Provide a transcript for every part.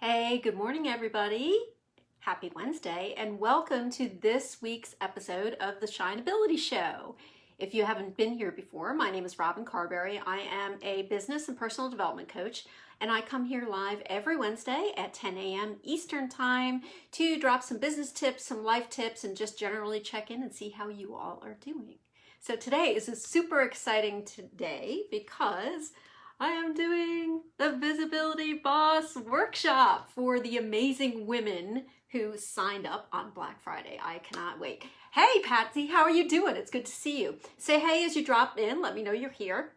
Hey, good morning, everybody. Happy Wednesday, and welcome to this week's episode of the Shineability Show. If you haven't been here before, my name is Robin Carberry. I am a business and personal development coach, and I come here live every Wednesday at 10 a.m. Eastern Time to drop some business tips, some life tips, and just generally check in and see how you all are doing. So today is a super exciting day because I am doing the Visibility Boss workshop for the amazing women who signed up on Black Friday. I cannot wait. Hey, Patsy, how are you doing? It's good to see you. Say hey as you drop in. Let me know you're here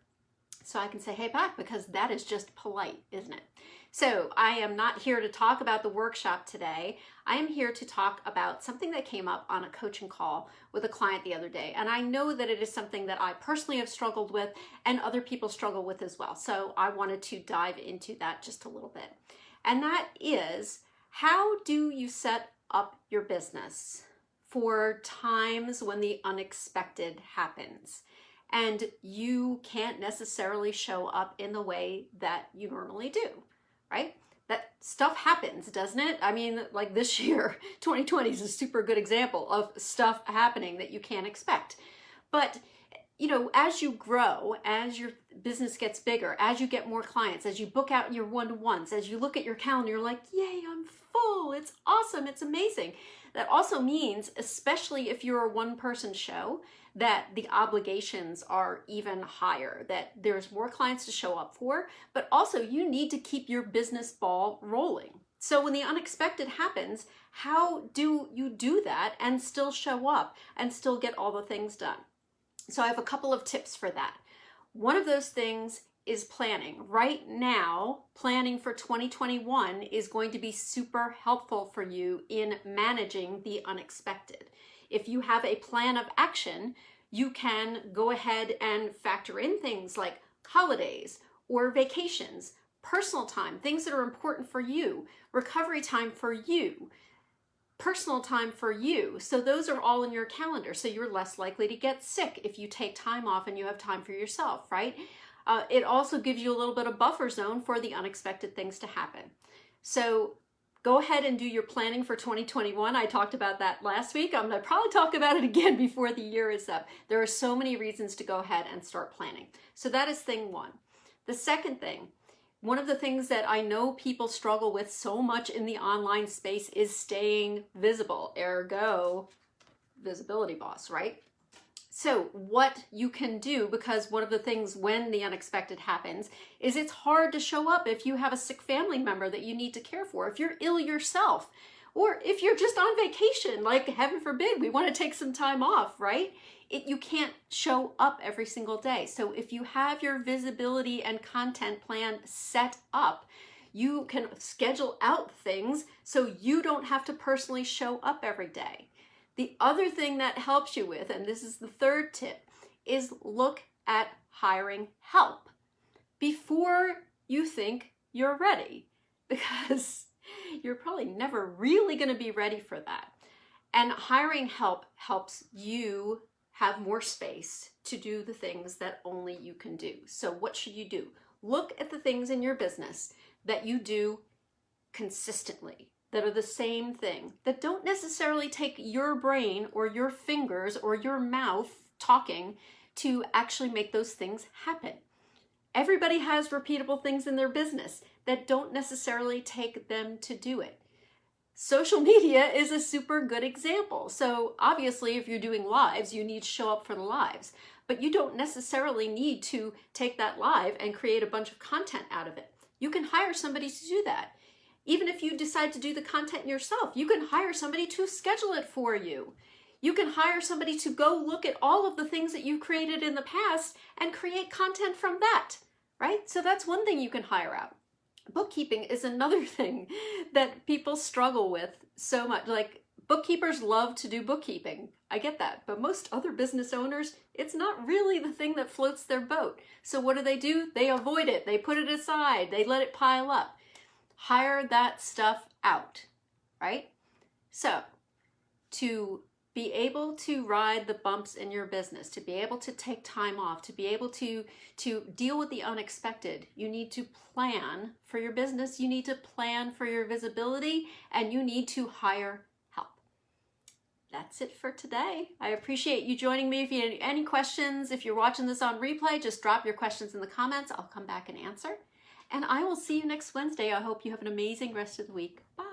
so I can say hey back, because that is just polite, isn't it? So I am not here to talk about the workshop today. I am here to talk about something that came up on a coaching call with a client the other day. And I know that it is something that I personally have struggled with and other people struggle with as well. So I wanted to dive into that just a little bit. And that is, how do you set up your business for times when the unexpected happens and you can't necessarily show up in the way that you normally do? Right? That stuff happens, doesn't it? I mean, like this year, 2020 is a super good example of stuff happening that you can't expect. But, as you grow, as your business gets bigger, as you get more clients, as you book out your one-to-ones, as you look at your calendar, you're like, yay, I'm full. It's awesome. It's amazing. That also means, especially if you're a one-person show, that the obligations are even higher, that there's more clients to show up for, but also you need to keep your business ball rolling. So when the unexpected happens, how do you do that and still show up and still get all the things done? So I have a couple of tips for that. One of those things is planning. Right now, planning for 2021 is going to be super helpful for you in managing the unexpected. If you have a plan of action, you can go ahead and factor in things like holidays or vacations, personal time, things that are important for you, recovery time for you, personal time for you. So those are all in your calendar. So you're less likely to get sick if you take time off and you have time for yourself, right? It also gives you a little bit of buffer zone for the unexpected things to happen. So go ahead and do your planning for 2021. I talked about that last week. I'm going to probably talk about it again before the year is up. There are so many reasons to go ahead and start planning. So that is thing one. The second thing, one of the things that I know people struggle with so much in the online space is staying visible, ergo Visibility Boss, right? So what you can do, because one of the things when the unexpected happens is it's hard to show up if you have a sick family member that you need to care for, if you're ill yourself, or if you're just on vacation, like heaven forbid, we want to take some time off, right? You can't show up every single day. So if you have your visibility and content plan set up, you can schedule out things so you don't have to personally show up every day. The other thing that helps you with, and this is the third tip, is look at hiring help before you think you're ready, because you're probably never really going to be ready for that. And hiring help helps you have more space to do the things that only you can do. So what should you do? Look at the things in your business that you do consistently, that are the same thing, that don't necessarily take your brain or your fingers or your mouth talking to actually make those things happen. Everybody has repeatable things in their business that don't necessarily take them to do it. Social media is a super good example. So obviously, if you're doing lives, you need to show up for the lives, but you don't necessarily need to take that live and create a bunch of content out of it. You can hire somebody to do that. Even if you decide to do the content yourself, you can hire somebody to schedule it for you. You can hire somebody to go look at all of the things that you've created in the past and create content from that, right? So that's one thing you can hire out. Bookkeeping is another thing that people struggle with so much. Like, bookkeepers love to do bookkeeping. I get that. But most other business owners, it's not really the thing that floats their boat. So what do? They avoid it. They put it aside. They let it pile up. Hire that stuff out, right? So to be able to ride the bumps in your business, to be able to take time off, to be able to deal with the unexpected, you need to plan for your business, you need to plan for your visibility, and you need to hire help. That's it for today. I appreciate you joining me. If you have any questions, if you're watching this on replay, just drop your questions in the comments. I'll come back and answer. And I will see you next Wednesday. I hope you have an amazing rest of the week. Bye.